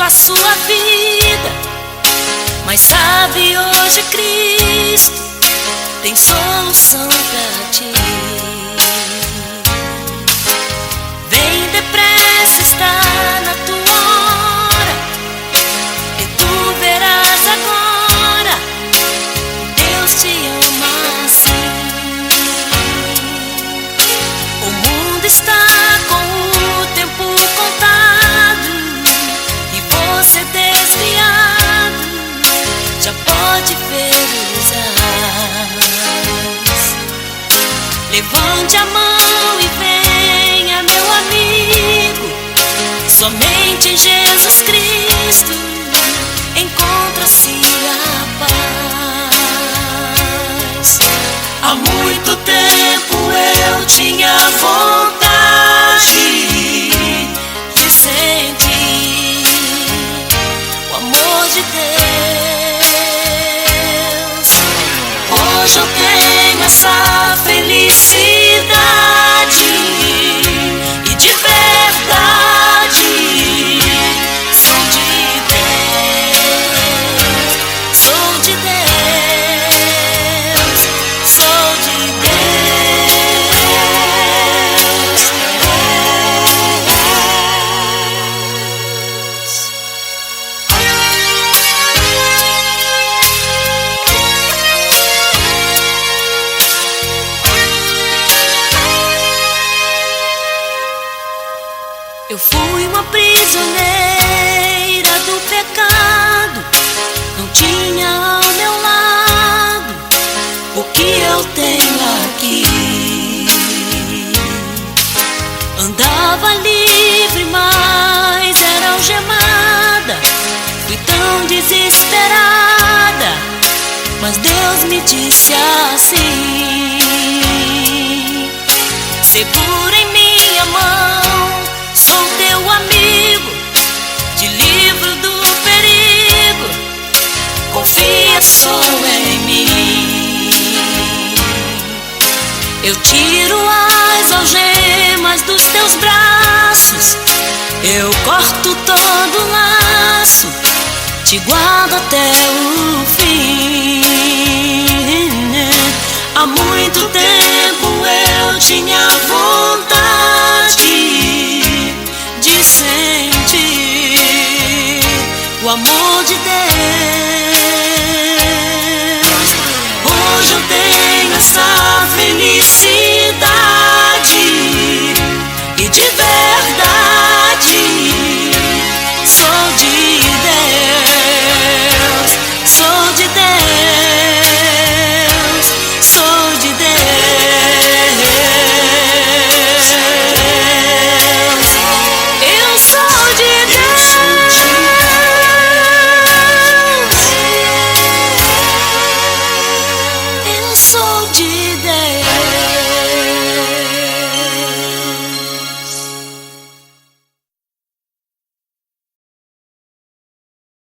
a sua vida, mas sabe, hoje Cristo tem solução pra ti. Vem depressa, está na tua hora, e tu verás agora, Deus te ama assim. O mundo está com o tempo contado, e você desviado já pode ver os ais. Levante a mão e venha, meu amigo, somente em Jesus Cristo encontra-se a paz. Há muito tempo eu tinha vontade de sentir o amor de Deus. Hoje eu tenho essa felicidade, e de verdade sou de Deus, sou de Deus, sou de Deus. Eu fui uma prisioneira do pecado, não tinha ao meu lado o que eu tenho aqui. Andava livre, mas era algemada. Fui tão desesperada, mas Deus me disse assim: segura em minha mão, sou teu amigo, te livro do perigo, confia só em mim. Eu tiro as algemas dos teus braços, eu corto todo o laço, te guardo até o fim. Há muito tempo eu tinha vontade de sentir o amor de Deus. Hoje eu tenho essa felicidade, e de verdade